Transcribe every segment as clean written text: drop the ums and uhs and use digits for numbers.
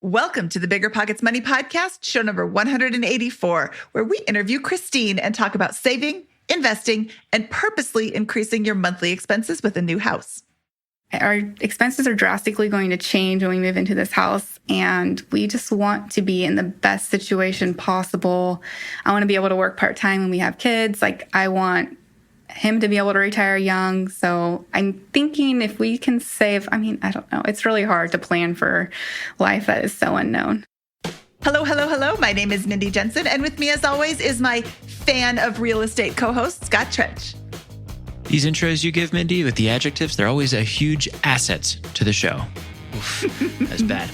Welcome to the Bigger Pockets Money Podcast, show number 184, where we interview Christine and talk about saving, investing, and purposely increasing your monthly expenses with a new house. Our expenses are drastically going to change when we move into this house, and we just want to be in the best situation possible. I want to be able to work part-time when we have kids. I want him to be able to retire young. So I'm thinking if we can save, I don't know. It's really hard to plan for life that is so unknown. Hello. My name is Mindy Jensen, and with me as always is my fan of real estate co-host, Scott Trench. These intros you give, Mindy, with the adjectives, they're always a huge asset to the show. Oof, that's bad.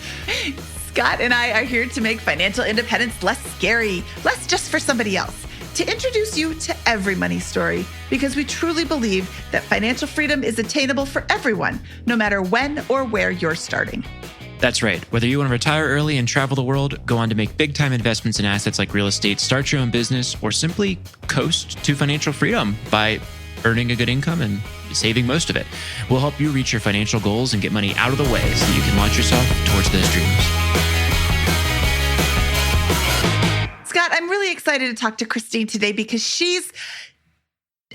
Scott and I are here to make financial independence less scary, less just for somebody else, to introduce you to every money story, because we truly believe that financial freedom is attainable for everyone, no matter when or where you're starting. That's right. Whether you want to retire early and travel the world, go on to make big-time investments in assets like real estate, start your own business, or simply coast to financial freedom by earning a good income and saving most of it. We'll help you reach your financial goals and get money out of the way so that you can launch yourself towards those dreams. Scott, I'm really excited to talk to Christine today because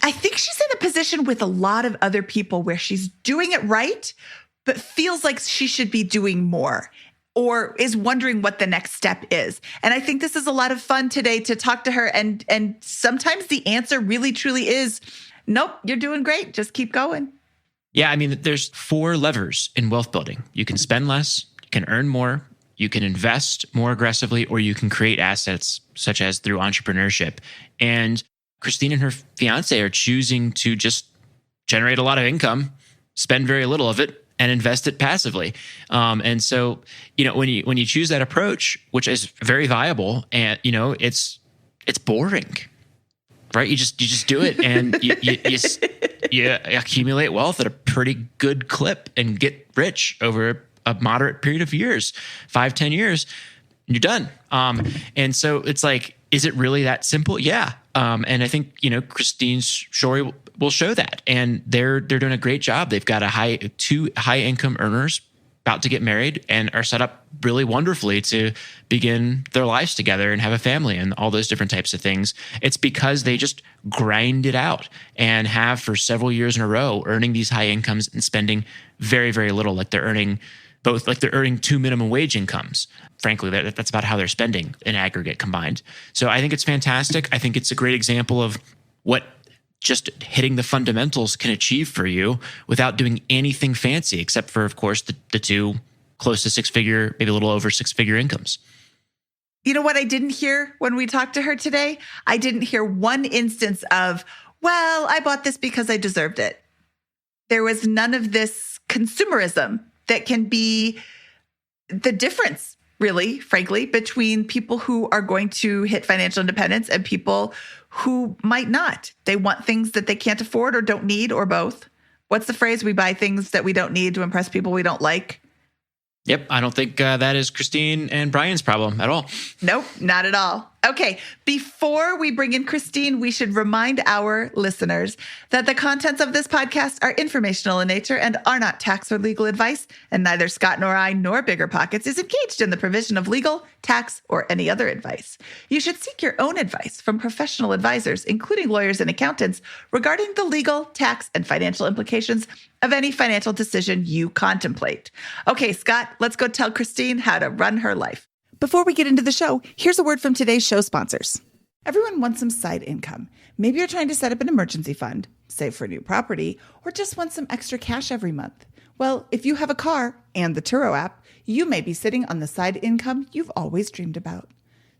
I think she's in a position with a lot of other people where she's doing it right, but feels like she should be doing more or is wondering what the next step is. And I think this is a lot of fun today to talk to her. And sometimes the answer really, truly is, nope, you're doing great. Just keep going. Yeah, there's 4 levers in wealth building. You can spend less, you can earn more, you can invest more aggressively, or you can create assets such as through entrepreneurship. And Christine and her fiance are choosing to just generate a lot of income, spend very little of it, and invest it passively. And so, when you choose that approach, which is very viable, and it's boring, right? You just do it, and you accumulate wealth at a pretty good clip and get rich over a moderate period of years, 5-10 years, and you're done. And so it's like, is it really that simple? Yeah. And I think, Christine's story will show that. And they're doing a great job. They've got 2 high income earners about to get married and are set up really wonderfully to begin their lives together and have a family and all those different types of things. It's because they just grind it out and have for several years in a row, earning these high incomes and spending very, very little. They're earning 2 minimum wage incomes. Frankly, that's about how they're spending in aggregate combined. So I think it's fantastic. I think it's a great example of what just hitting the fundamentals can achieve for you without doing anything fancy, except for, of course, the 2 close to 6-figure, maybe a little over 6-figure incomes. You know what I didn't hear when we talked to her today? I didn't hear one instance of, well, I bought this because I deserved it. There was none of this consumerism that can be the difference, really, frankly, between people who are going to hit financial independence and people who might not. They want things that they can't afford or don't need, or both. What's the phrase? We buy things that we don't need to impress people we don't like. Yep. I don't think that is Christine and Brian's problem at all. Nope, not at all. Okay, before we bring in Christine, we should remind our listeners that the contents of this podcast are informational in nature and are not tax or legal advice, and neither Scott nor I nor Bigger Pockets is engaged in the provision of legal, tax, or any other advice. You should seek your own advice from professional advisors, including lawyers and accountants, regarding the legal, tax, and financial implications of any financial decision you contemplate. Okay, Scott, let's go tell Christine how to run her life. Before we get into the show, here's a word from today's show sponsors. Everyone wants some side income. Maybe you're trying to set up an emergency fund, save for a new property, or just want some extra cash every month. Well, if you have a car and the Turo app, you may be sitting on the side income you've always dreamed about.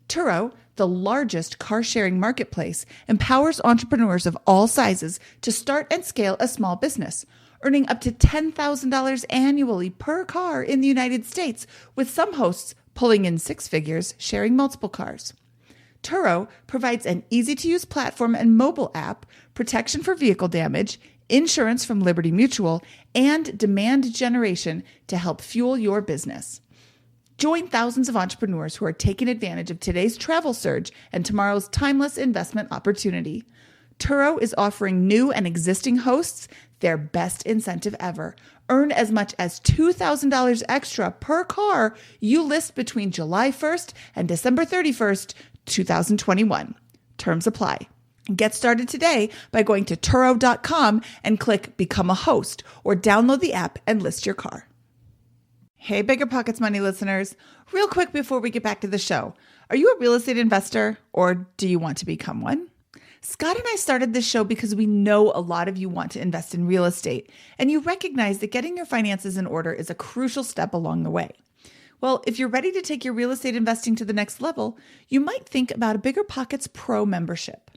Turo, the largest car-sharing marketplace, empowers entrepreneurs of all sizes to start and scale a small business, earning up to $10,000 annually per car in the United States, with some hosts pulling in 6 figures, sharing multiple cars. Turo provides an easy-to-use platform and mobile app, protection for vehicle damage, insurance from Liberty Mutual, and demand generation to help fuel your business. Join thousands of entrepreneurs who are taking advantage of today's travel surge and tomorrow's timeless investment opportunity. Turo is offering new and existing hosts their best incentive ever, Earn as much as $2,000 extra per car you list between July 1st and December 31st, 2021. Terms apply. Get started today by going to Turo.com and click Become a Host or download the app and list your car. Hey, Bigger Pockets Money listeners. Real quick before we get back to the show, are you a real estate investor or do you want to become one? Scott and I started this show because we know a lot of you want to invest in real estate, and you recognize that getting your finances in order is a crucial step along the way. Well, if you're ready to take your real estate investing to the next level, you might think about a Bigger Pockets Pro membership.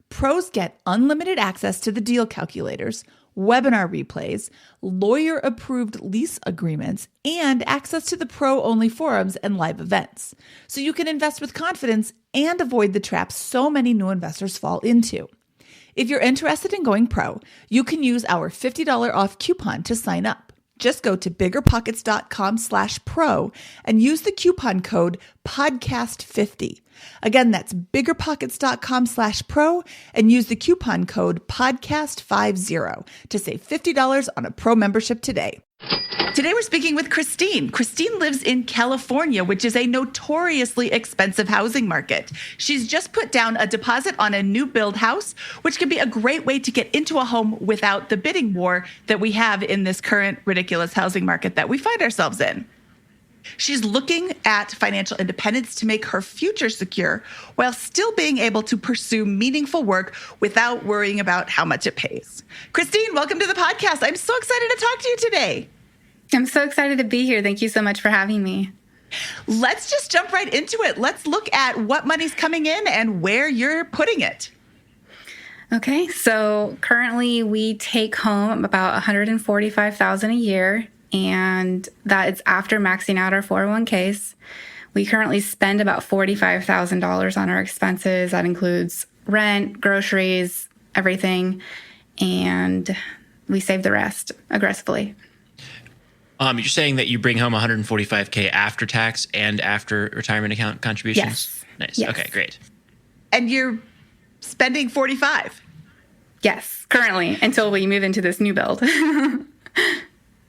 Pros get unlimited access to the deal calculators, webinar replays, lawyer-approved lease agreements, and access to the pro-only forums and live events. So you can invest with confidence and avoid the traps so many new investors fall into. If you're interested in going pro, you can use our $50 off coupon to sign up. Just go to biggerpockets.com/pro and use the coupon code podcast50. Again, that's biggerpockets.com/pro and use the coupon code podcast50 to save $50 on a pro membership today. Today we're speaking with Christine. Christine lives in California, which is a notoriously expensive housing market. She's just put down a deposit on a new build house, which can be a great way to get into a home without the bidding war that we have in this current ridiculous housing market that we find ourselves in. She's looking at financial independence to make her future secure while still being able to pursue meaningful work without worrying about how much it pays. Christine, welcome to the podcast. I'm so excited to talk to you today. I'm so excited to be here. Thank you so much for having me. Let's just jump right into it. Let's look at what money's coming in and where you're putting it. Okay, so currently we take home about $145,000 a year, and that is after maxing out our 401ks. We currently spend about $45,000 on our expenses. That includes rent, groceries, everything, and we save the rest aggressively. You're saying that you bring home $145K after tax and after retirement account contributions? Yes. Nice. Yes. Okay, great. And you're spending 45. Yes, currently, until we move into this new build.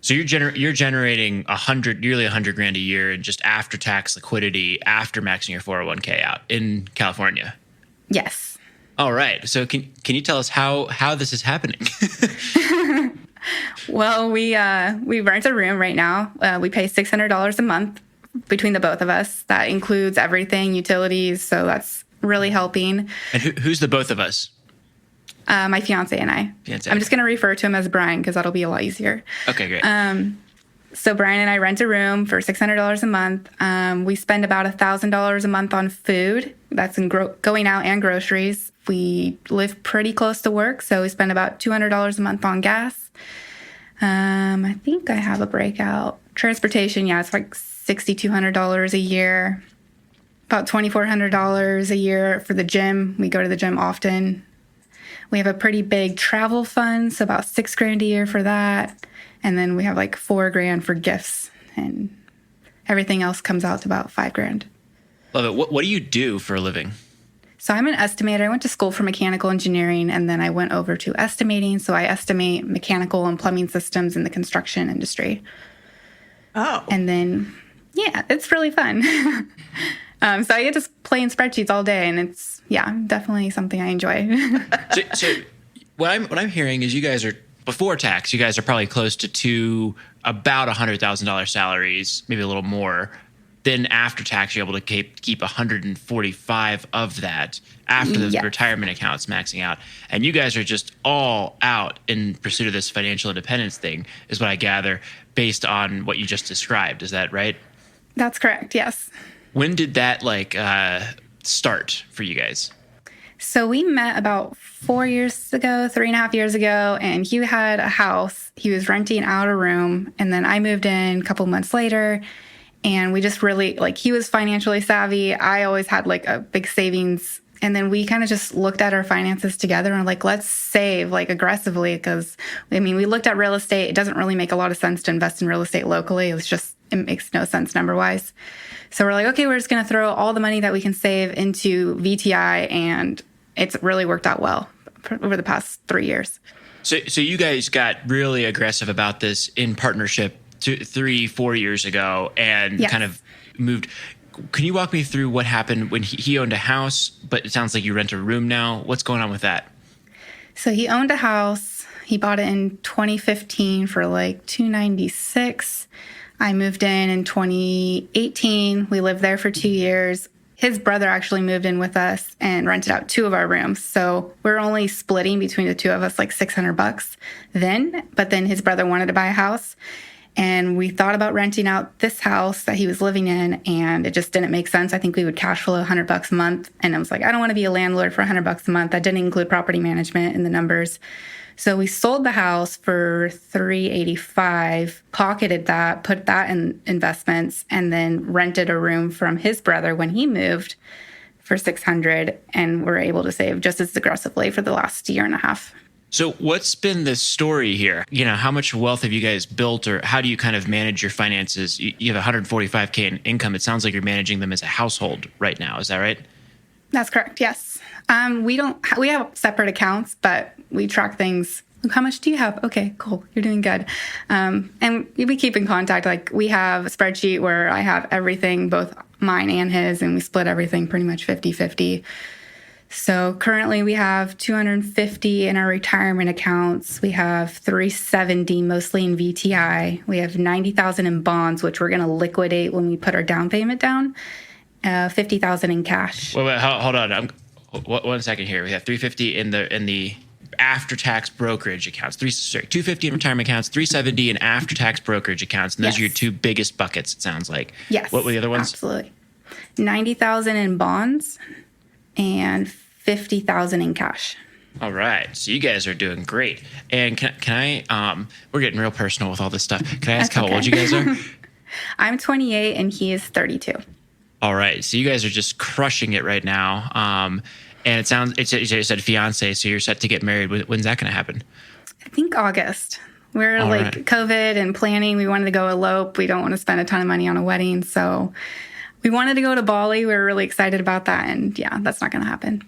So you're generating nearly $100,000 a year in just after tax liquidity after maxing your 401k out in California. Yes. All right. So can you tell us how this is happening? Well, we rent a room right now. We pay $600 a month between the both of us. That includes everything, utilities. So that's really helping. And who's the both of us? My fiance and I. Fiance. I'm just going to refer to him as Brian because that'll be a lot easier. Okay, great. So Brian and I rent a room for $600 a month. We spend about $1,000 a month on food. That's in going out and groceries. We live pretty close to work, so we spend about $200 a month on gas. I think I have a breakout. Transportation, yeah, it's like $6,200 a year. About $2,400 a year for the gym. We go to the gym often. We have a pretty big travel fund, so about $6,000 a year for that. And then we have like $4,000 for gifts, and everything else comes out to about $5,000. Love it. What do you do for a living? So I'm an estimator. I went to school for mechanical engineering, and then I went over to estimating. So I estimate mechanical and plumbing systems in the construction industry. Oh. And then, yeah, it's really fun. So I get to play in spreadsheets all day, and it's, yeah, definitely something I enjoy. So what I'm hearing is you guys are, before tax, you guys are probably close to about $100,000 salaries, maybe a little more. Then after tax, you're able to keep 145 of that after the retirement accounts maxing out. And you guys are just all out in pursuit of this financial independence thing, is what I gather, based on what you just described. Is that right? That's correct, yes. When did that start for you guys? So we met about 3.5 years ago, and he had a house. He was renting out a room, and then I moved in a couple months later. And we just really, he was financially savvy. I always had a big savings. And then we kind of just looked at our finances together and let's save aggressively, because we looked at real estate. It doesn't really make a lot of sense to invest in real estate locally. It makes no sense number wise. So we're okay, we're just going to throw all the money that we can save into VTI. And it's really worked out well over the past 3 years. So you guys got really aggressive about this in partnership 3-4 years ago and Yes. kind of moved. Can you walk me through what happened when he owned a house, but it sounds like you rent a room now? What's going on with that? So he owned a house. He bought it in 2015 for like $296. I moved in 2018. We lived there for 2 years. His brother actually moved in with us and rented out 2 of our rooms. So we're only splitting between the 2 of us like $600 then. But then his brother wanted to buy a house. And we thought about renting out this house that he was living in, and it just didn't make sense. I think we would cash flow $100 a month. And I was like, I don't want to be a landlord for $100 a month. That didn't include property management in the numbers. So we sold the house for $385, pocketed that, put that in investments, and then rented a room from his brother when he moved for $600, and were able to save just as aggressively for the last year and a half. So what's been the story here? How much wealth have you guys built, or how do you kind of manage your finances? You have $145K in income. It sounds like you're managing them as a household right now. Is that right? That's correct. Yes. We have separate accounts, but we track things. How much do you have? Okay, cool. You're doing good. And we keep in contact. Like, we have a spreadsheet where I have everything, both mine and his, and we split everything pretty much 50-50. So currently we have $250 in our retirement accounts. We have $370 mostly in VTI. We have $90,000 in bonds, which we're going to liquidate when we put our down payment down. $50,000 in cash. Wait, hold on. One second here. We have $350 in the after-tax brokerage accounts. $250 in retirement accounts, $370 in after-tax brokerage accounts, and those Yes. are your 2 biggest buckets. It sounds like. Yes. What were the other ones? Absolutely. $90,000 in bonds and $50,000 in cash. All right. So you guys are doing great. And can I? We're getting real personal with all this stuff. Can I ask That's how okay. old you guys are? I'm 28 and he is 32. All right. So you guys are just crushing it right now. And it sounds, you said fiance, so you're set to get married. When's that going to happen? I think August. We're All like right. COVID and planning. We wanted to go elope. We don't want to spend a ton of money on a wedding. So we wanted to go to Bali. We were really excited about that. And yeah, that's not going to happen.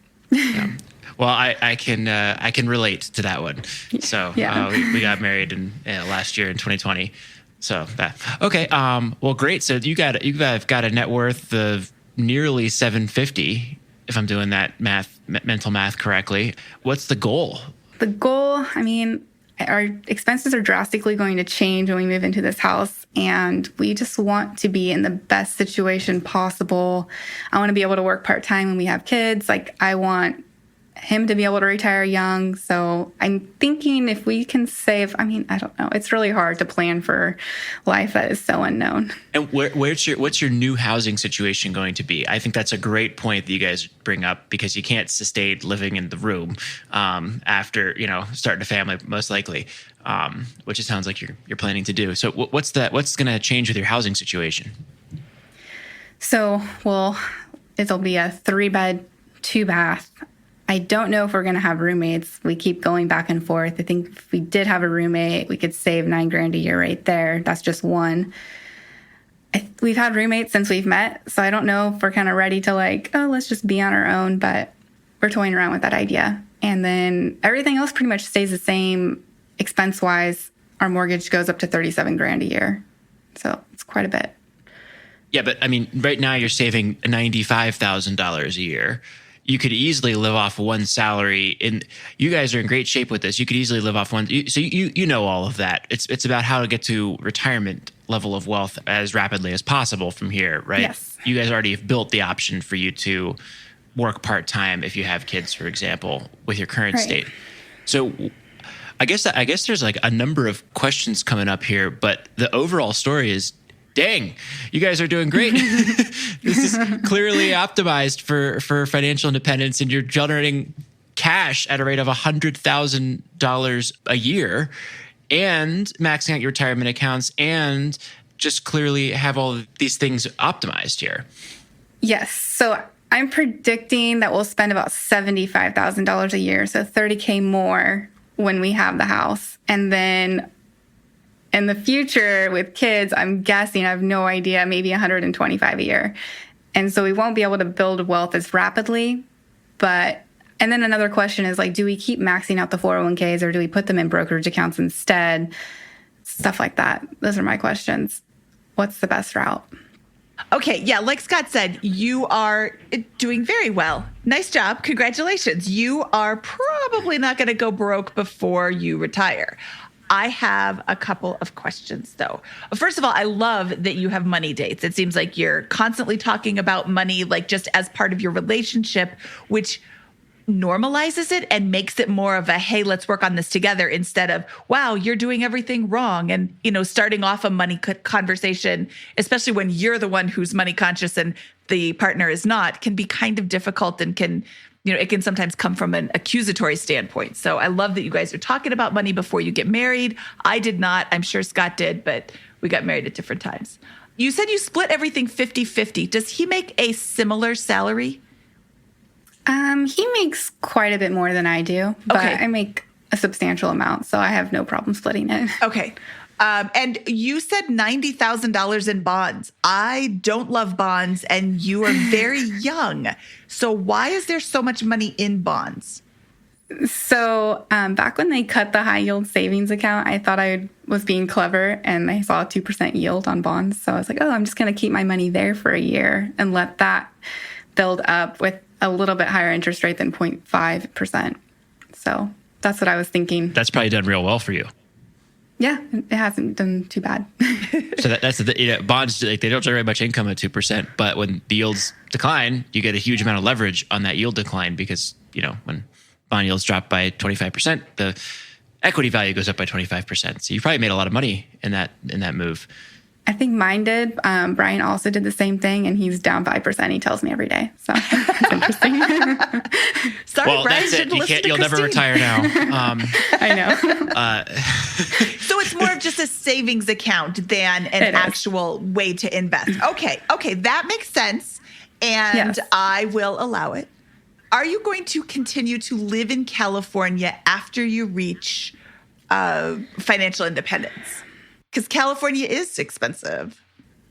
Well, I can relate to that one. So Yeah. we got married in last year in 2020. So that okay. Well, great. So you've got a net worth of nearly $750, if I'm doing that mental math correctly. What's the goal? The goal, our expenses are drastically going to change when we move into this house, and we just want to be in the best situation possible. I want to be able to work part-time when we have kids. Like, I want him to be able to retire young. So I'm thinking if we can save, I don't know. It's really hard to plan for life that is so unknown. And what's your new housing situation going to be? I think that's a great point that you guys bring up, because you can't sustain living in the room after starting a family, most likely, which it sounds like you're planning to do. So what's going to change with your housing situation? So, it'll be a 3-bed, 2-bath. I don't know if we're going to have roommates. We keep going back and forth. I think if we did have a roommate, we could save $9,000 a year right there. That's just one. We've had roommates since we've met, so I don't know if we're kind of ready to let's just be on our own, but we're toying around with that idea. And then everything else pretty much stays the same expense-wise. Our mortgage goes up to $37,000 a year, so it's quite a bit. Yeah, but right now you're saving $95,000 a year. You could easily live off one salary, and you guys are in great shape with this. You could easily live off one. So you know all of that. It's about how to get to retirement level of wealth as rapidly as possible from here, right? Yes. You guys already have built the option for you to work part-time if you have kids, for example, with your current Right. state. So I guess there's like a number of questions coming up here, but the overall story is, dang, you guys are doing great. This is clearly optimized for financial independence, and you're generating cash at a rate of $100,000 a year, and maxing out your retirement accounts, and just clearly have all of these things optimized here. Yes. So I'm predicting that we'll spend about $75,000 a year, so $30,000 more when we have the house. And then in the future with kids, I'm guessing, I have no idea, maybe $125,000 a year. And so we won't be able to build wealth as rapidly, but And then another question is like, do we keep maxing out the 401ks or do we put them in brokerage accounts instead? Stuff like that. Those are my questions. What's the best route? Okay, yeah, like Scott said, you are doing very well. Nice job. Congratulations. You are probably not going to go broke before you retire. I have a couple of questions, though. First of all, I love that you have money dates. It seems like you're constantly talking about money, like just as part of your relationship, which normalizes it and makes it more of a, hey, let's work on this together, instead of, wow, you're doing everything wrong. And, starting off a money conversation, especially when you're the one who's money conscious and the partner is not, can be kind of difficult and can, it can sometimes come from an accusatory standpoint. So I love that you guys are talking about money before you get married. I did not. I'm sure Scott did, but we got married at different times. You said you split everything 50-50. Does he make a similar salary? He makes quite a bit more than I do, but Okay. I make a substantial amount, so I have no problem splitting it. Okay. And you said $90,000 in bonds. I don't love bonds, and you are very young. So why is there so much money in bonds? So back when they cut the high yield savings account, I thought I was being clever, and I saw a 2% yield on bonds. So I was like, oh, I'm just going to keep my money there for a year and let that build up with a little bit higher interest rate than 0.5%. So that's what I was thinking. That's probably done real well for you. Yeah, it hasn't done too bad. So that's the bonds, like, they don't generate much income at 2%, but when the yields decline, you get a huge amount of leverage on that yield decline because, when bond yields drop by 25%, the equity value goes up by 25%. So you probably made a lot of money in that move. I think mine did. Brian also did the same thing, and he's down 5%. He tells me every day. So it's interesting. Sorry, Well, Brian, that's it. shouldn't listen to You'll never Christine. retire now. I know. So it's more of just a savings account than an It is. actual way to invest. Okay, that makes sense, and Yes. I will allow it. Are you going to continue to live in California after you reach financial independence? Because California is expensive.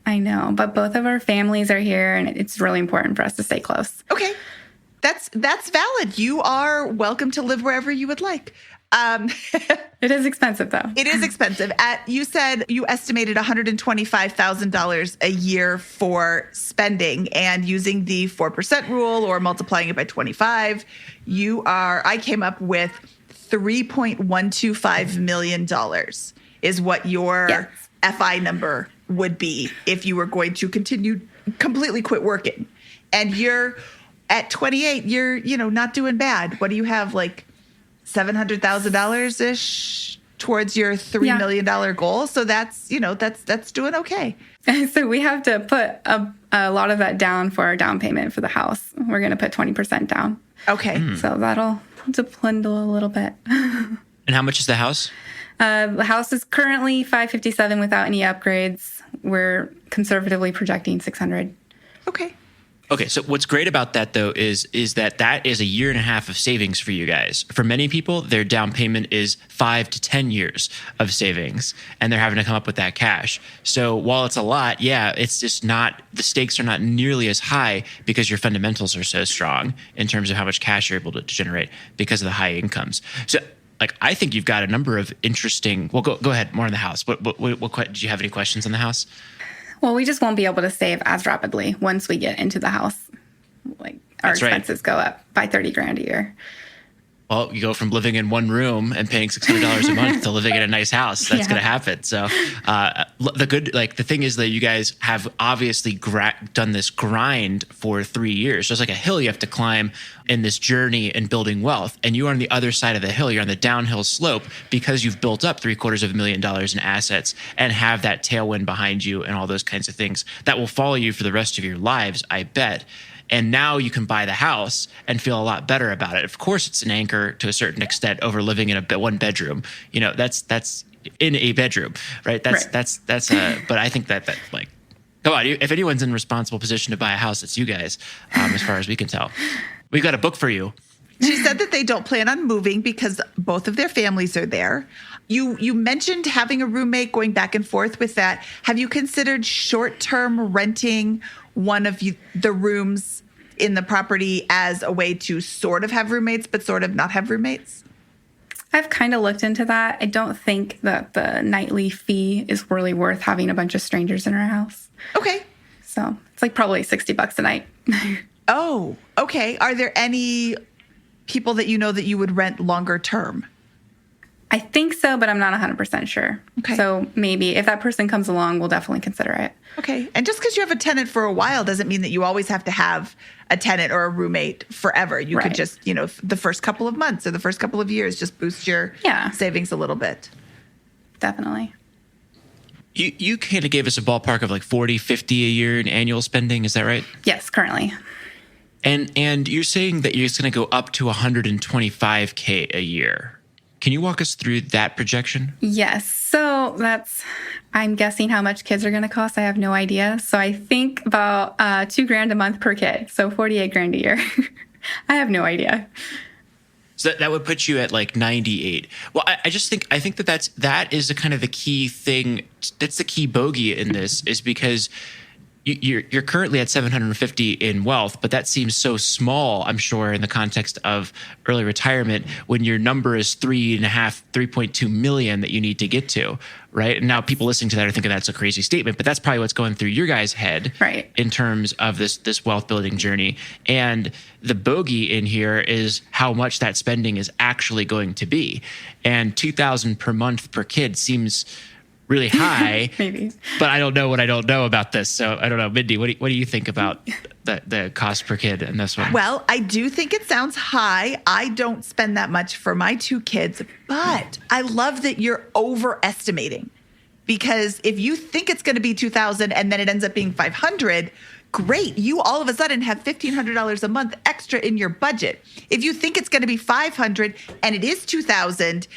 I know, but both of our families are here, and it's really important for us to stay close. Okay, that's valid. You are welcome to live wherever you would like. It is expensive, though. It is expensive. You said you estimated $125,000 a year for spending, and using the 4% rule or multiplying it by 25, I came up with $3.125 million is what your Yes. FI number would be if you were going to completely quit working. And you're at 28, you're, not doing bad. What do you have, like $700,000 ish towards your $3 million goal? So that's, that's doing okay. So we have to put a lot of that down for our down payment for the house. We're going to put 20% down. Okay. So that'll dwindle a little bit. And how much is the house? The house is currently $557 without any upgrades. We're conservatively projecting $600. Okay. Okay, so what's great about that, though, is that is a year and a half of savings for you guys. For many people, their down payment is 5 to 10 years of savings, and they're having to come up with that cash. So while it's a lot, it's just not, the stakes are not nearly as high because your fundamentals are so strong in terms of how much cash you're able to generate because of the high incomes. So, I think you've got a number of interesting. Well, go ahead. More on the house. What did you have any questions on the house? Well, we just won't be able to save as rapidly once we get into the house. Like our That's right. expenses go up by $30,000 a year. Well, you go from living in one room and paying $600 a month to living in a nice house. That's going to happen. So the thing is that you guys have obviously done this grind for 3 years. So it's like a hill you have to climb in this journey in building wealth. And you are on the other side of the hill. You're on the downhill slope because you've built up $750,000 in assets and have that tailwind behind you and all those kinds of things that will follow you for the rest of your lives, I bet. And now you can buy the house and feel a lot better about it. Of course, it's an anchor to a certain extent over living in a one bedroom. That's in a bedroom, right? But I think that come on, if anyone's in a responsible position to buy a house, it's you guys, as far as we can tell. We've got a book for you. She said that they don't plan on moving because both of their families are there. You mentioned having a roommate, going back and forth with that. Have you considered short-term renting one of the rooms in the property as a way to sort of have roommates, but sort of not have roommates? I've kind of looked into that. I don't think that the nightly fee is really worth having a bunch of strangers in our house. Okay. So it's like probably $60 a night. Oh, okay. Are there any people that you know that you would rent longer term? I think so, but I'm not 100% sure. Okay. So maybe if that person comes along, we'll definitely consider it. Okay. And just because you have a tenant for a while doesn't mean that you always have to have a tenant or a roommate forever. You could Right. just, the first couple of months or the first couple of years, just boost your savings a little bit. Definitely. You kind of gave us a ballpark of like 40, 50 a year in annual spending. Is that right? Yes, currently. And you're saying that you're just going to go up to $125K a year. Can you walk us through that projection? Yes. So I'm guessing how much kids are going to cost. I have no idea. So I think about $2,000 a month per kid. So $48,000 a year. I have no idea. So that would put you at like 98. Well, I think that is the kind of the key thing. That's the key bogey in this, is because you're currently at 750 in wealth, but that seems so small, I'm sure, in the context of early retirement, when your number is 3.2 million that you need to get to, right? And now people listening to that are thinking that's a crazy statement, but that's probably what's going through your guys' head, right, in terms of this wealth building journey. And the bogey in here is how much that spending is actually going to be. And $2,000 per month per kid seems really high. Maybe. But I don't know what I don't know about this. So I don't know. Mindy, what do you think about the cost per kid in this one? Well, I do think it sounds high. I don't spend that much for my 2 kids, but I love that you're overestimating, because if you think it's going to be $2,000 and then it ends up being $500, great. You all of a sudden have $1,500 a month extra in your budget. If you think it's going to be $500 and it is $2,000,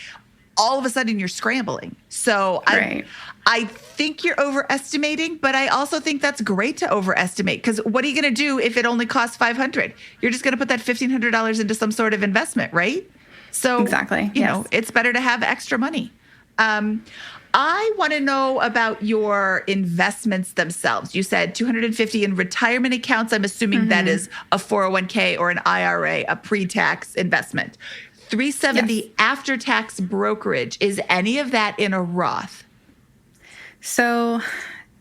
all of a sudden you're scrambling. So right. I think you're overestimating, but I also think that's great to overestimate, because what are you going to do if it only costs $500? You're just going to put that $1,500 into some sort of investment, right? So exactly. You know, it's better to have extra money. I want to know about your investments themselves. You said $250 in retirement accounts. I'm assuming that is a 401k or an IRA, a pre-tax investment. $370 after-tax brokerage. Is any of that in a Roth? So,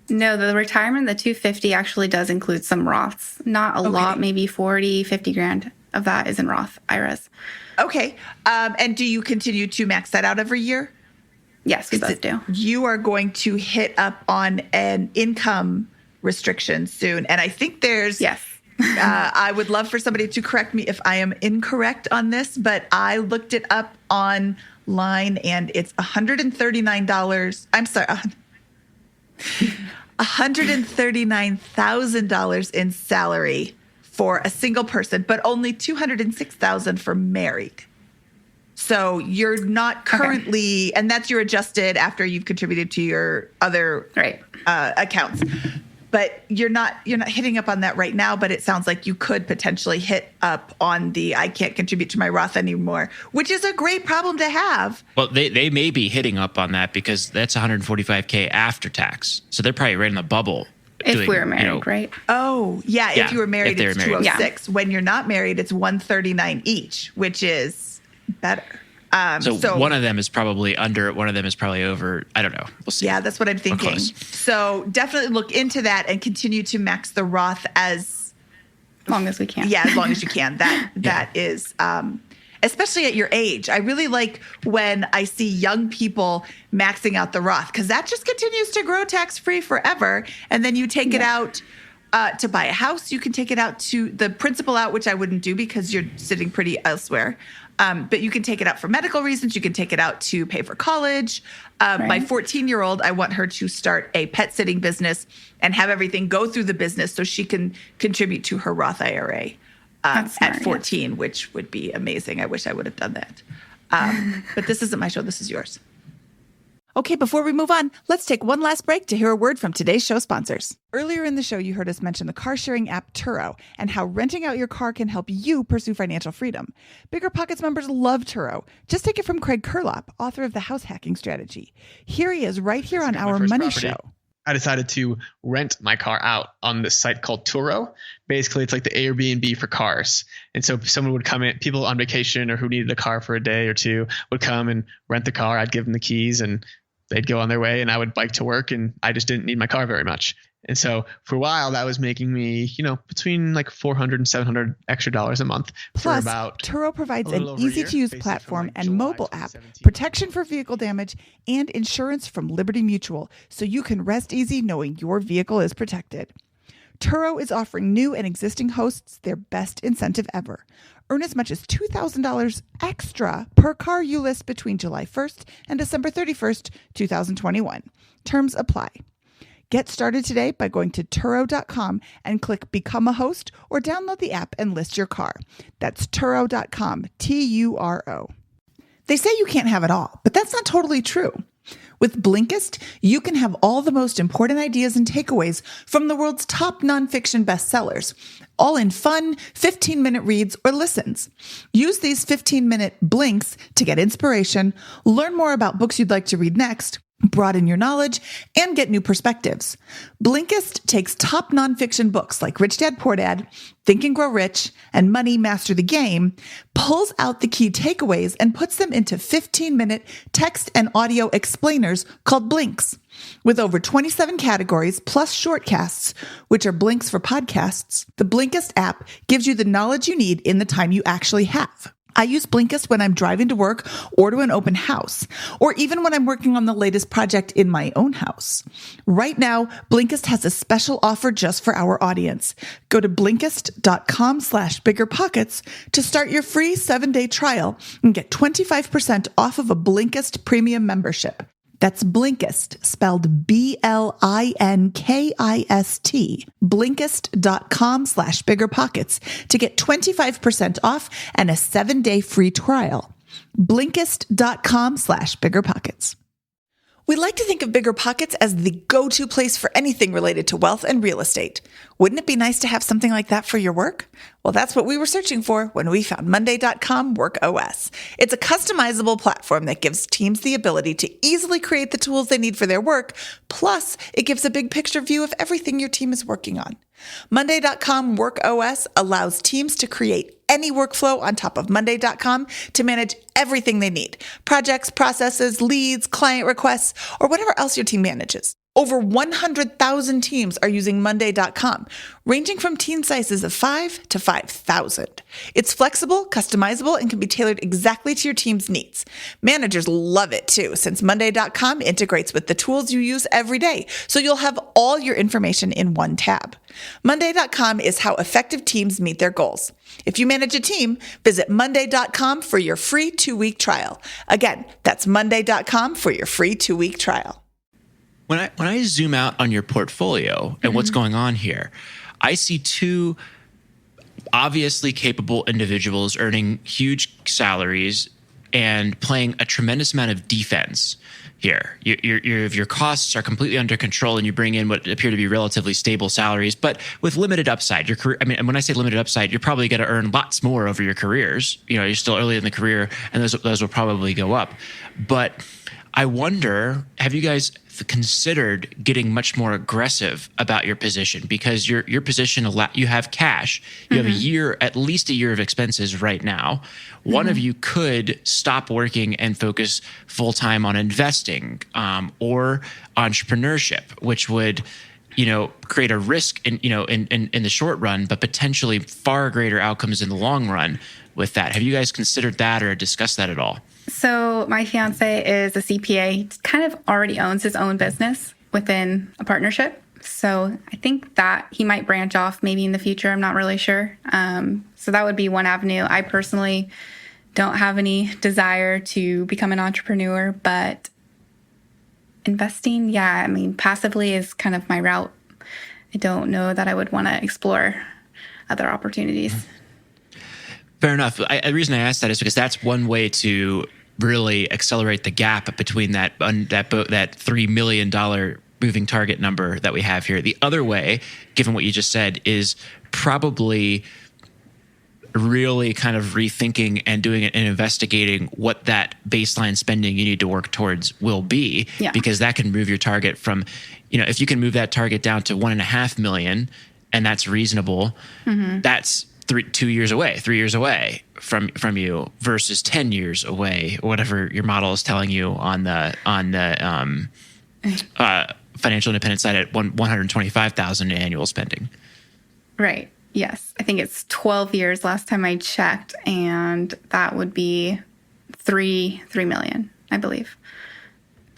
no, the retirement, the $250 actually does include some Roths. Not a lot, maybe 40, 50 grand of that is in Roth IRAs. Okay. And do you continue to max that out every year? Yes, we both do. You are going to hit up on an income restriction soon. And I think there's... Yes. I would love for somebody to correct me if I am incorrect on this, but I looked it up online and it's $139. I'm sorry, $139,000 in salary for a single person, but only $206,000 for married. So you're not currently, and that's your adjusted after you've contributed to your other accounts. But you're not hitting up on that right now, but it sounds like you could potentially hit up on the I can't contribute to my Roth anymore, which is a great problem to have. Well, they may be hitting up on that because that's $145K after tax. So they're probably right in the bubble. If we're married, right? Oh, yeah. If you were married, it's married. $206. When you're not married, it's $139 each, which is better. So one of them is probably under, one of them is probably over. I don't know. We'll see. Yeah, that's what I'm thinking. So definitely look into that and continue to max the Roth as long as we can. Yeah, as long as you can. That is, especially at your age. I really like when I see young people maxing out the Roth, because that just continues to grow tax-free forever. And then you take it out to buy a house. You can take it out to the principal out, which I wouldn't do because you're sitting pretty elsewhere. But you can take it out for medical reasons. You can take it out to pay for college. My 14-year-old, I want her to start a pet sitting business and have everything go through the business so she can contribute to her Roth IRA at 14, which would be amazing. I wish I would have done that. But this isn't my show. This is yours. Okay, before we move on, let's take one last break to hear a word from today's show sponsors. Earlier in the show, you heard us mention the car-sharing app Turo and how renting out your car can help you pursue financial freedom. Bigger Pockets members love Turo. Just take it from Craig Kurlop, author of The House Hacking Strategy. Here he is right here on Our Money Show. I decided to rent my car out on this site called Turo. Basically, it's like the Airbnb for cars. And so someone would come in, people on vacation or who needed a car for a day or two would come and rent the car. I'd give them the keys and they'd go on their way and I would bike to work, and I just didn't need my car very much. And so for a while that was making me, between like $400 and $700 extra dollars a month. Plus, Turo provides an easy-to-use platform and mobile app, protection for vehicle damage, and insurance from Liberty Mutual, so you can rest easy knowing your vehicle is protected. Turo is offering new and existing hosts their best incentive ever. Earn as much as $2,000 extra per car you list between July 1st and December 31st, 2021. Terms apply. Get started today by going to Turo.com and click Become a Host, or download the app and list your car. That's Turo.com, Turo. They say you can't have it all, but that's not totally true. With Blinkist, you can have all the most important ideas and takeaways from the world's top nonfiction bestsellers, all in fun 15-minute reads or listens. Use these 15-minute blinks to get inspiration, learn more about books you'd like to read next, broaden your knowledge, and get new perspectives. Blinkist takes top nonfiction books like Rich Dad, Poor Dad, Think and Grow Rich, and Money, Master the Game, pulls out the key takeaways, and puts them into 15-minute text and audio explainers called Blinks. With over 27 categories plus shortcasts, which are blinks for podcasts, the Blinkist app gives you the knowledge you need in the time you actually have. I use Blinkist when I'm driving to work or to an open house, or even when I'm working on the latest project in my own house. Right now, Blinkist has a special offer just for our audience. Go to Blinkist.com/biggerpockets to start your free 7-day trial and get 25% off of a Blinkist premium membership. That's Blinkist, spelled Blinkist, Blinkist.com/biggerpockets to get 25% off and a 7-day free trial. Blinkist.com/biggerpockets. We like to think of BiggerPockets as the go-to place for anything related to wealth and real estate. Wouldn't it be nice to have something like that for your work? Well, that's what we were searching for when we found Monday.com WorkOS. It's a customizable platform that gives teams the ability to easily create the tools they need for their work, plus it gives a big picture view of everything your team is working on. Monday.com WorkOS allows teams to create any workflow on top of Monday.com to manage everything they need: projects, processes, leads, client requests, or whatever else your team manages. Over 100,000 teams are using Monday.com, ranging from team sizes of 5 to 5,000. It's flexible, customizable, and can be tailored exactly to your team's needs. Managers love it too, since Monday.com integrates with the tools you use every day, so you'll have all your information in one tab. Monday.com is how effective teams meet their goals. If you manage a team, visit Monday.com for your free 2-week trial. Again, that's Monday.com for your free 2-week trial. When I zoom out on your portfolio and what's going on here, I see two obviously capable individuals earning huge salaries and playing a tremendous amount of defense here. Your costs are completely under control, and you bring in what appear to be relatively stable salaries, but with limited upside. Your career, when I say limited upside, you're probably going to earn lots more over your careers. You're still early in the career, and those will probably go up. But I wonder, have you guys considered getting much more aggressive about your position? Because your position, you have cash, you have at least a year of expenses right now. One of you could stop working and focus full time on investing or entrepreneurship, which would create a risk in the short run, but potentially far greater outcomes in the long run with that. Have you guys considered that or discussed that at all? So my fiance is a CPA. He kind of already owns his own business within a partnership. So I think that he might branch off maybe in the future. I'm not really sure. So that would be one avenue. I personally don't have any desire to become an entrepreneur, but investing, passively is kind of my route. I don't know that I would want to explore other opportunities. Fair enough. The reason I asked that is because that's one way to really accelerate the gap between that $3 million moving target number that we have here. The other way, given what you just said, is probably really kind of rethinking and doing it and investigating what that baseline spending you need to work towards will be, because that can move your target from, if you can move that target down to 1.5 million, and that's reasonable, that's 3 years away from you versus 10 years away, or whatever your model is telling you on the financial independence side at 125,000 annual spending. Right. Yes. I think it's 12 years last time I checked, and that would be 3 million, I believe.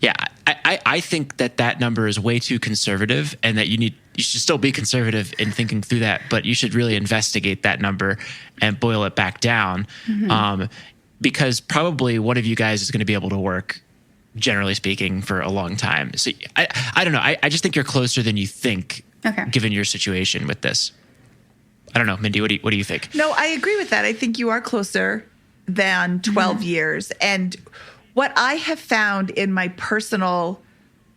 Yeah. I think that number is way too conservative, and that you should still be conservative in thinking through that, but you should really investigate that number and boil it back down. Because probably one of you guys is going to be able to work, generally speaking, for a long time. So I don't know. I just think you're closer than you think, given your situation with this. I don't know, Mindy, what do you think? No, I agree with that. I think you are closer than 12 years. And what I have found in my personal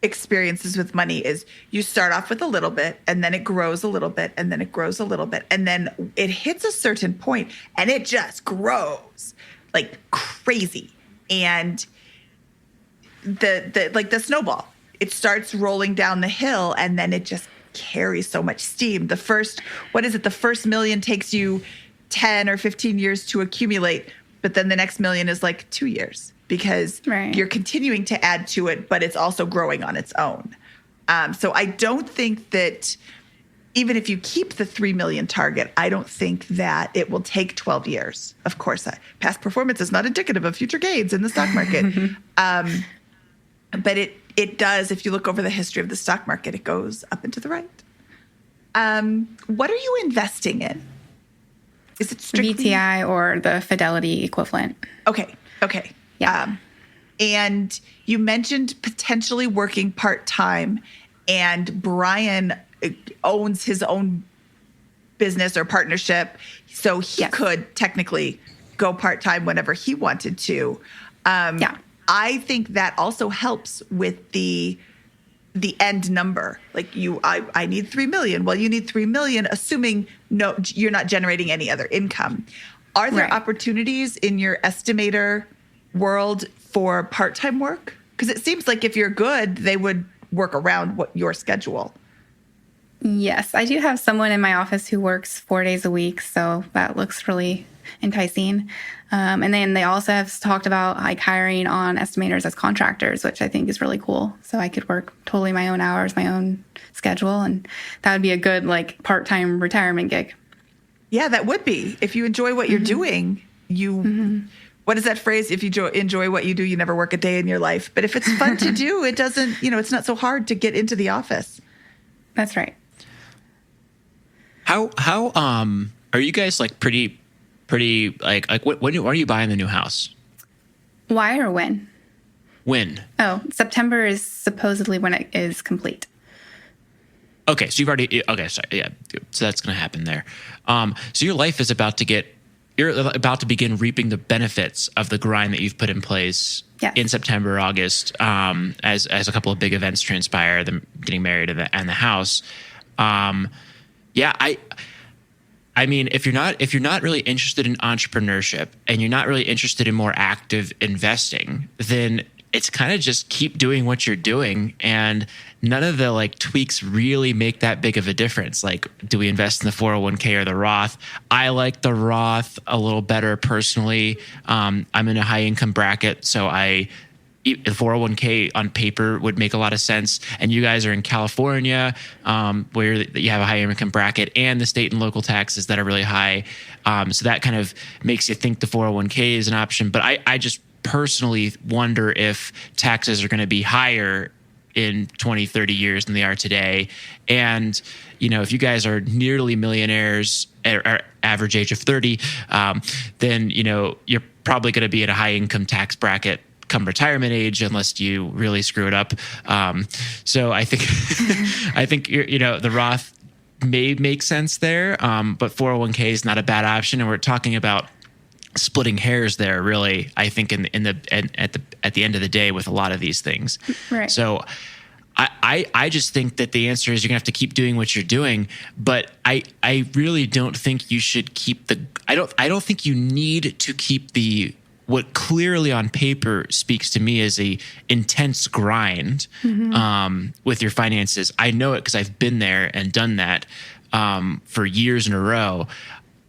experiences with money is you start off with a little bit, and then it grows a little bit, and then it grows a little bit, and then it hits a certain point and it just grows like crazy. And the snowball, it starts rolling down the hill, and then it just carries so much steam. The first million takes you 10 or 15 years to accumulate, but then the next million is like 2 years, because you're continuing to add to it, but it's also growing on its own. So I don't think that even if you keep the 3 million target, I don't think that it will take 12 years. Of course, past performance is not indicative of future gains in the stock market. But it does, if you look over the history of the stock market, it goes up and to the right. What are you investing in? Is it strictly VTI or the Fidelity equivalent? Okay. Yeah. And you mentioned potentially working part-time, and Brian owns his own business or partnership, so he could technically go part-time whenever he wanted to. I think that also helps with the end number. Like I need 3 million. Well, you need 3 million, assuming you're not generating any other income. Are there opportunities in your estimator world for part-time work? Because it seems like if you're good, they would work around your schedule. Yes, I do have someone in my office who works 4 days a week, so that looks really enticing. And then they also have talked about like hiring on estimators as contractors, which I think is really cool. So I could work totally my own hours, my own schedule, and that would be a good like part-time retirement gig. Yeah, that would be. If you enjoy what you're doing, what is that phrase? If you enjoy what you do, you never work a day in your life. But if it's fun to do, it doesn't, it's not so hard to get into the office. That's right. How are you guys like pretty like when are you buying the new house? Why or when? When? Oh, September is supposedly when it is complete. Okay, so so that's going to happen there. So your life is you're about to begin reaping the benefits of the grind that you've put in place in September, August, as a couple of big events transpire, them getting married and the house. I mean, if you're not really interested in entrepreneurship and you're not really interested in more active investing, then it's kind of just keep doing what you're doing, and none of the like tweaks really make that big of a difference. Like, do we invest in the 401k or the Roth? I like the Roth a little better personally. I'm in a high income bracket, so the 401k on paper would make a lot of sense. And you guys are in California, where you have a high income bracket and the state and local taxes that are really high. So that kind of makes you think the 401k is an option. But I just personally wonder if taxes are going to be higher in 20, 30 years than they are today. And, if you guys are nearly millionaires at our average age of 30, then, you're probably going to be at a high income tax bracket come retirement age, unless you really screw it up. So I think, the Roth may make sense there. But 401k is not a bad option. And we're talking about splitting hairs there, really, I think at the end of the day with a lot of these things. Right. So I just think that the answer is you're gonna have to keep doing what you're doing. But I really don't think you should keep I don't think you need to keep what clearly on paper speaks to me as a intense grind with your finances. I know it because I've been there and done that for years in a row.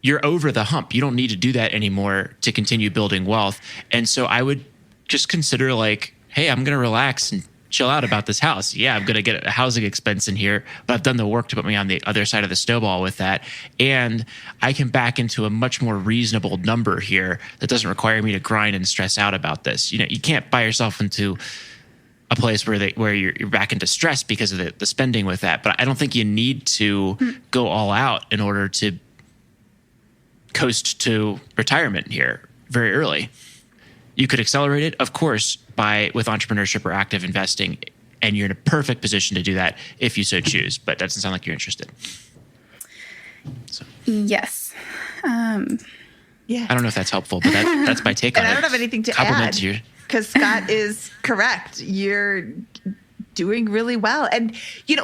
You're over the hump. You don't need to do that anymore to continue building wealth. And so I would just consider like, hey, I'm going to relax and chill out about this house. Yeah, I'm going to get a housing expense in here, but I've done the work to put me on the other side of the snowball with that. And I can back into a much more reasonable number here that doesn't require me to grind and stress out about this. You can't buy yourself into a place where you're back into stress because of the spending with that. But I don't think you need to go all out in order to coast to retirement here very early. You could accelerate it, of course, with entrepreneurship or active investing, and you're in a perfect position to do that if you so choose. But that doesn't sound like you're interested. So. Yes. Yeah. I don't know if that's helpful, but that's my take on it. And I don't have anything to add because Scott is correct. You're doing really well. And,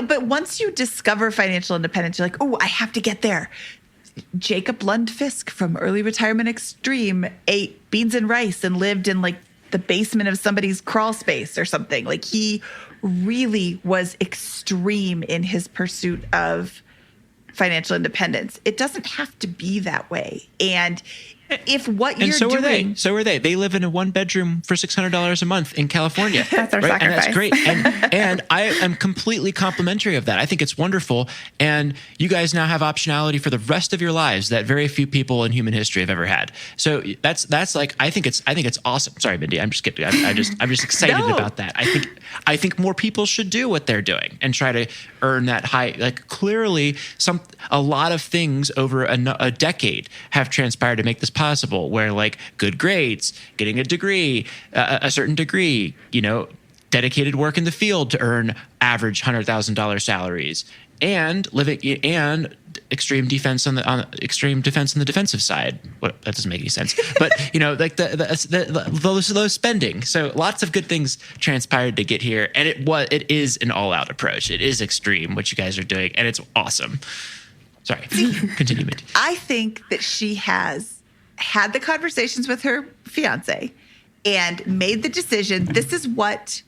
but once you discover financial independence, you're like, oh, I have to get there. Jacob Lund Fisk from Early Retirement Extreme ate beans and rice and lived in like the basement of somebody's crawl space or something. Like he really was extreme in his pursuit of financial independence. It doesn't have to be that way. And if what you're doing... So are they. They live in a 1-bedroom for $600 a month in California. That's our sacrifice. And that's great. And I am completely complimentary of that. I think it's wonderful. And you guys now have optionality for the rest of your lives that very few people in human history have ever had. So that's like, I think it's awesome. Sorry, Mindy. I'm just excited about that. I think more people should do what they're doing and try to earn that high. Like clearly a lot of things over a decade have transpired to make this possible, where like good grades, getting a degree, a certain degree, dedicated work in the field to earn average $100,000 salaries, and extreme defense on the defensive side. That doesn't make any sense, but like the low spending. So lots of good things transpired to get here, and it is an all-out approach. It is extreme what you guys are doing, and it's awesome. Sorry, continue, Mindy. I think that she has had the conversations with her fiance and made the decision. This is what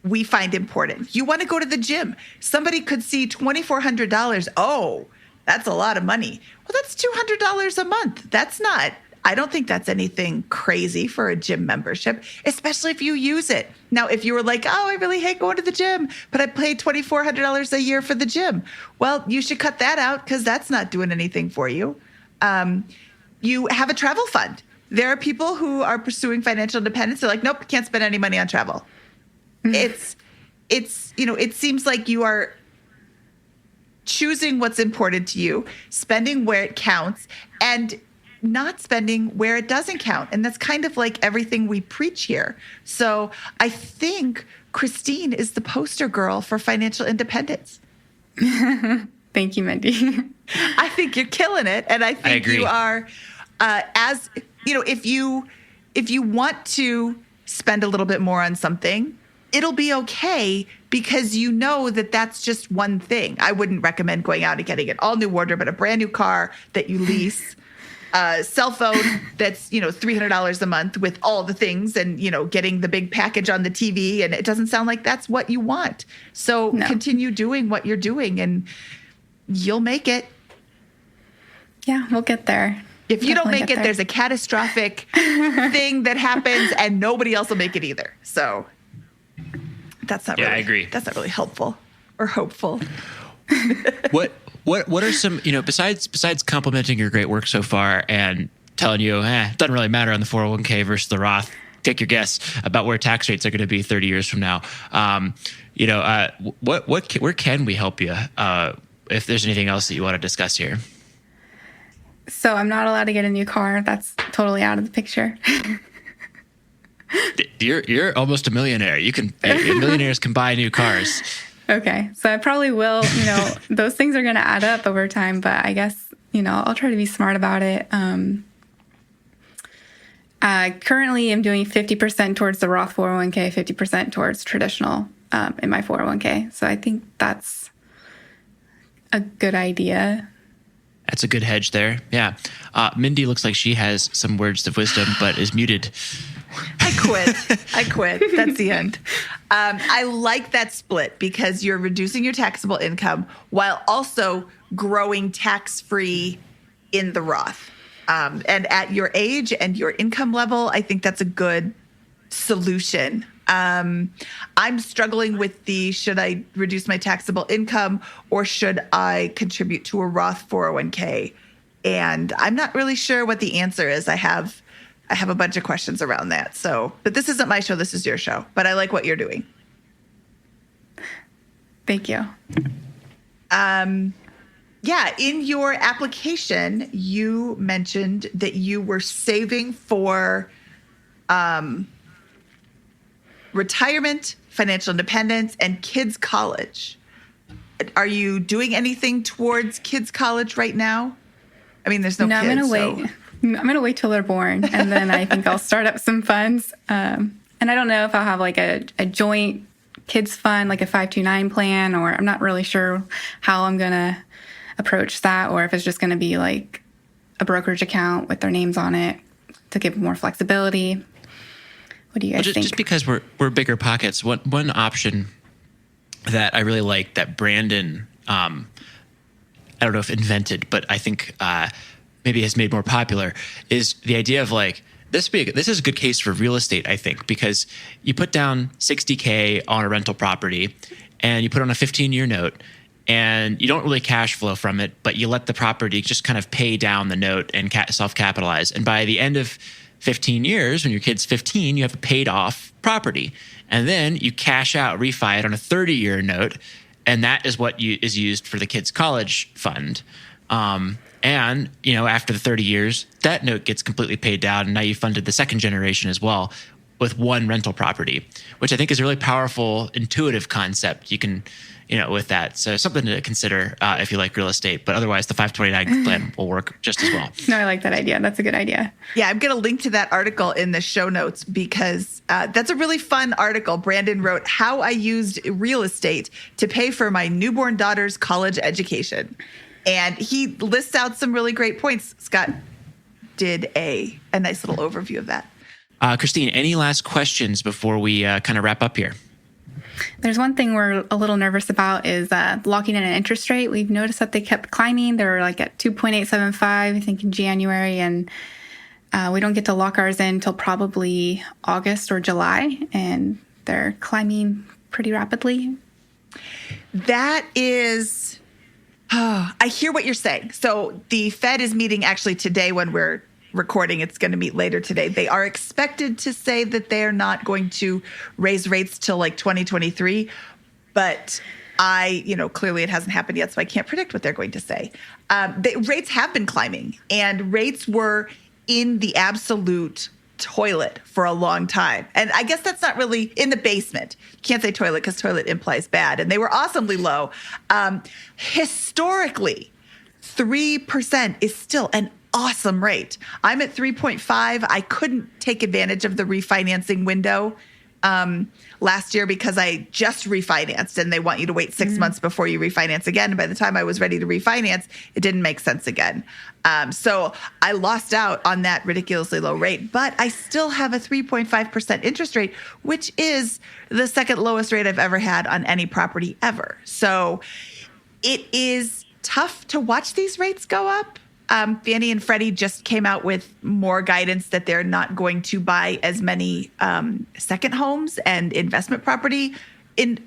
we find important. You want to go to the gym. Somebody could see $2,400. Oh, that's a lot of money. Well, that's $200 a month. I don't think that's anything crazy for a gym membership, especially if you use it. Now, if you were like, oh, I really hate going to the gym, but I pay $2,400 a year for the gym. Well, you should cut that out because that's not doing anything for you. You have a travel fund. There are people who are pursuing financial independence. They're like, nope, can't spend any money on travel. It seems like you are choosing what's important to you, spending where it counts, and not spending where it doesn't count. And that's kind of like everything we preach here. So I think Christine is the poster girl for financial independence. Thank you, Mindy. I think you're killing it. And I think you are, if you want to spend a little bit more on something, it'll be okay because you know that that's just one thing. I wouldn't recommend going out and getting an all-new wardrobe, but a brand new car that you lease, a cell phone that's, $300 a month with all the things and, getting the big package on the TV. And it doesn't sound like that's what you want. So Continue doing what you're doing and you'll make it. Yeah, we'll get there. If you don't make it, there's a catastrophic thing that happens and nobody else will make it either. So that's not really, I agree. That's not really helpful or hopeful. What are some, besides complimenting your great work so far and telling you, it doesn't really matter on the 401k versus the Roth, take your guess about where tax rates are going to be 30 years from now. Where can we help you? If there's anything else that you want to discuss here. So I'm not allowed to get a new car. That's totally out of the picture. You're almost a millionaire. Millionaires can buy new cars. Okay. So I probably will, those things are going to add up over time, but I guess, I'll try to be smart about it. Currently I'm doing 50% towards the Roth 401k, 50% towards traditional in my 401k. So I think that's a good idea. That's a good hedge there. Yeah. Mindy looks like she has some words of wisdom, but is muted. I quit. That's the end. I like that split because you're reducing your taxable income while also growing tax-free in the Roth. And at your age and your income level, I think that's a good solution. I'm struggling with should I reduce my taxable income or should I contribute to a Roth 401k? And I'm not really sure what the answer is. I have a bunch of questions around that. So, but this isn't my show. This is your show. But I like what you're doing. Thank you. Yeah, in your application, you mentioned that you were saving for retirement, financial independence, and kids' college. Are you doing anything towards kids' college right now? I mean, there's no kids. I'm going to wait till they're born, and then I think I'll start up some funds. And I don't know if I'll have like a joint kids fund, like a 529 plan, or I'm not really sure how I'm going to approach that, or if it's just going to be like a brokerage account with their names on it to give more flexibility. What do you guys think? Just because we're bigger pockets, one option that I really like that Brandon, I don't know if invented, but I think maybe has made more popular is the idea of like, this is a good case for real estate, I think, because you put down $60K on a rental property and you put on a 15-year note and you don't really cash flow from it, but you let the property just kind of pay down the note and self-capitalize. And by the end of 15 years, when your kid's 15, you have a paid off property. And then you cash out, refi it on a 30-year note. And that is what is used for the kids' college fund. And, after the 30 years, that note gets completely paid down. And now you funded the second generation as well with one rental property, which I think is a really powerful, intuitive concept. You can, with that. So something to consider if you like real estate. But otherwise, the 529 plan will work just as well. No, I like that idea. That's a good idea. Yeah, I'm going to link to that article in the show notes because that's a really fun article. Brandon wrote, How I Used Real Estate to Pay for My Newborn Daughter's College Education. And he lists out some really great points. Scott did a nice little overview of that. Christine, any last questions before we kind of wrap up here? There's one thing we're a little nervous about is locking in an interest rate. We've noticed that they kept climbing. They were like at 2.875, I think, in January. And we don't get to lock ours in until probably August or July. And they're climbing pretty rapidly. That is... I hear what you're saying. So the Fed is meeting actually today when we're recording. It's going to meet later today. They are expected to say that they're not going to raise rates till like 2023. But clearly it hasn't happened yet, so I can't predict what they're going to say. Rates have been climbing, and rates were in the absolute toilet for a long time. And I guess that's not really in the basement. You can't say toilet because toilet implies bad. And they were awesomely low. Historically, 3% is still an awesome rate. I'm at 3.5. I couldn't take advantage of the refinancing window last year because I just refinanced and they want you to wait 6 months before you refinance again. And by the time I was ready to refinance, it didn't make sense again. So I lost out on that ridiculously low rate, but I still have a 3.5% interest rate, which is the second lowest rate I've ever had on any property ever. So it is tough to watch these rates go up. Fannie and Freddie just came out with more guidance that they're not going to buy as many second homes and investment property in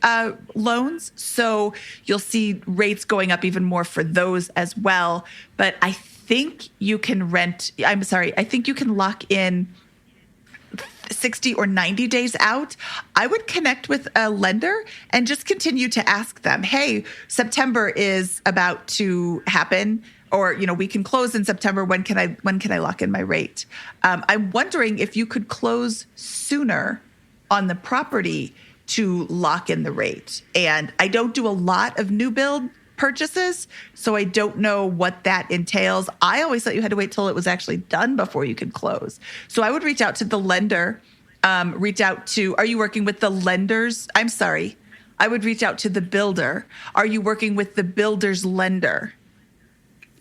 loans. So you'll see rates going up even more for those as well. But I think you can I think you can lock in 60 or 90 days out. I would connect with a lender and just continue to ask them, hey, September is about to happen. Or, we can close in September. When can I lock in my rate? I'm wondering if you could close sooner on the property to lock in the rate. And I don't do a lot of new build purchases, so I don't know what that entails. I always thought you had to wait till it was actually done before you could close. So I would reach out to the lender, are you working with the lenders? I'm sorry. I would reach out to the builder. Are you working with the builder's lender?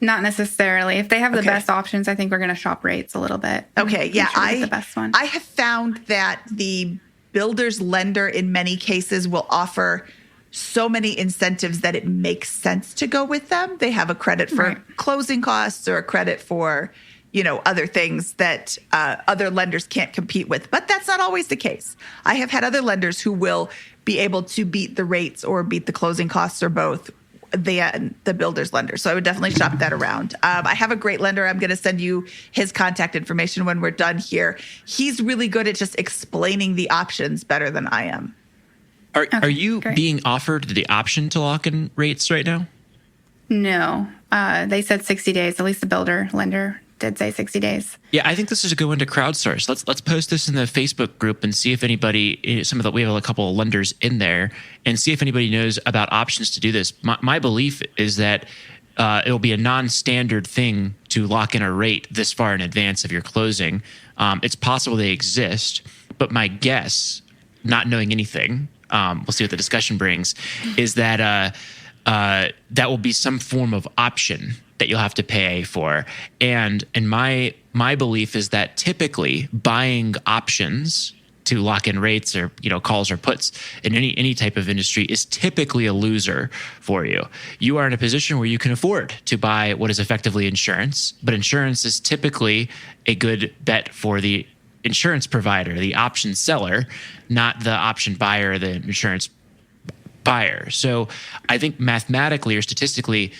Not necessarily. If they have the Okay. best options, I think we're going to shop rates a little bit. Okay, yeah, Make sure we get the best one. I have found that the builder's lender in many cases will offer so many incentives that it makes sense to go with them. They have a credit for Right. closing costs or a credit for, other things that other lenders can't compete with. But that's not always the case. I have had other lenders who will be able to beat the rates or beat the closing costs or both the builder's lender. So I would definitely shop that around. I have a great lender. I'm going to send you his contact information when we're done here. He's really good at just explaining the options better than I am. Are you great. being offered the option to lock in rates right now? No. They said 60 days. At least the builder lender did say 60 days. Yeah, I think this is a good one to crowdsource. Let's post this in the Facebook group and see if anybody, we have a couple of lenders in there, and see if anybody knows about options to do this. My belief is that it'll be a non-standard thing to lock in a rate this far in advance of your closing. It's possible they exist, but my guess, not knowing anything, we'll see what the discussion brings, is that that will be some form of option that you'll have to pay for. And my belief is that typically buying options to lock in rates or calls or puts in any type of industry is typically a loser for you. You are in a position where you can afford to buy what is effectively insurance, but insurance is typically a good bet for the insurance provider, the option seller, not the option buyer, the insurance buyer. So I think mathematically or statistically,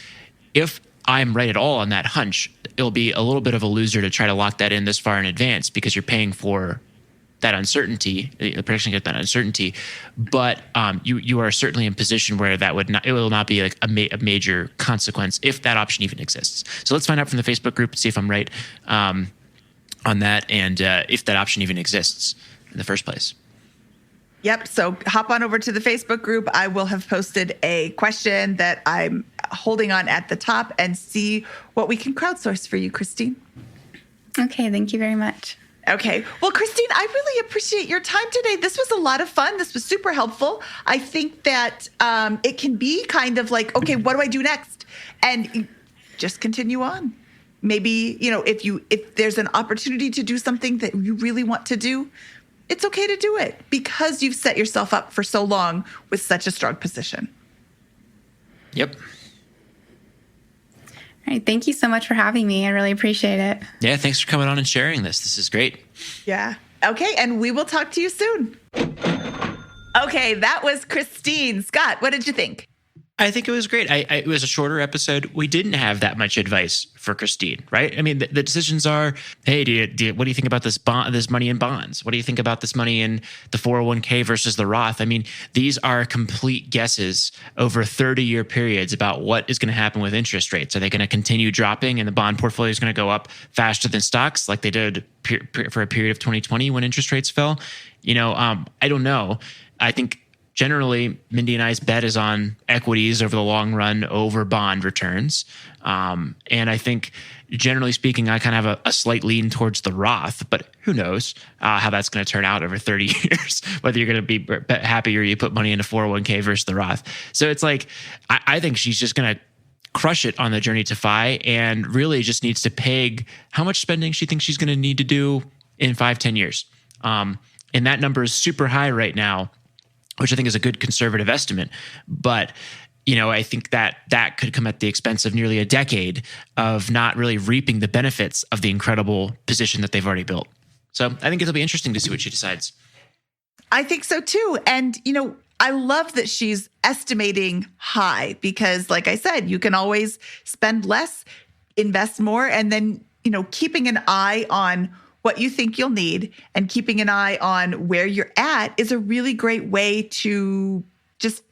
if I'm right at all on that hunch, it'll be a little bit of a loser to try to lock that in this far in advance because you're paying for that uncertainty, the protection against that uncertainty. But you are certainly in a position where it will not be like a major consequence if that option even exists. So let's find out from the Facebook group and see if I'm right on that and if that option even exists in the first place. Yep. So hop on over to the Facebook group. I will have posted a question that I'm holding on at the top and see what we can crowdsource for you, Christine. Okay, thank you very much. Okay. Well, Christine, I really appreciate your time today. This was a lot of fun. This was super helpful. I think that it can be kind of like, okay, what do I do next? And just continue on. Maybe, if there's an opportunity to do something that you really want to do, it's okay to do it because you've set yourself up for so long with such a strong position. Yep. All right, thank you so much for having me. I really appreciate it. Yeah, thanks for coming on and sharing this. This is great. Yeah. Okay, and we will talk to you soon. Okay, that was Christine. Scott, what did you think? I think it was great. It was a shorter episode. We didn't have that much advice for Christine, right? I mean, the decisions are, hey, what do you think about this money in bonds? What do you think about this money in the 401k versus the Roth? I mean, these are complete guesses over 30-year periods about what is going to happen with interest rates. Are they going to continue dropping and the bond portfolio is going to go up faster than stocks like they did for a period of 2020 when interest rates fell? I don't know. I think generally, Mindy and I's bet is on equities over the long run over bond returns. And I think, generally speaking, I kind of have a slight lean towards the Roth, but who knows how that's going to turn out over 30 years, whether you're going to be happy or you put money into 401k versus the Roth. So it's like, I think she's just going to crush it on the journey to FI and really just needs to peg how much spending she thinks she's going to need to do in 5-10 years. And that number is super high right now, which I think is a good conservative estimate. But, I think that could come at the expense of nearly a decade of not really reaping the benefits of the incredible position that they've already built. So I think it'll be interesting to see what she decides. I think so too. And, I love that she's estimating high because, like I said, you can always spend less, invest more, and then, keeping an eye on what you think you'll need and keeping an eye on where you're at is a really great way to just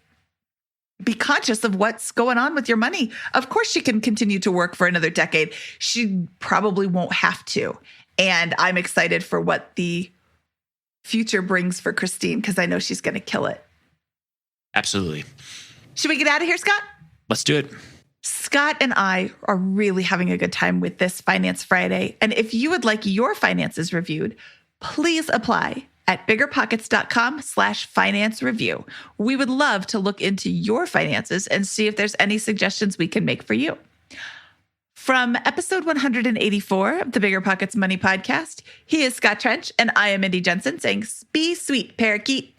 be conscious of what's going on with your money. Of course, she can continue to work for another decade. She probably won't have to. And I'm excited for what the future brings for Christine because I know she's going to kill it. Absolutely. Should we get out of here, Scott? Let's do it. Scott and I are really having a good time with this Finance Friday. And if you would like your finances reviewed, please apply at biggerpockets.com/finance review. We would love to look into your finances and see if there's any suggestions we can make for you. From episode 184 of the Bigger Pockets Money Podcast, he is Scott Trench and I am Mindy Jensen saying, be sweet, parakeet.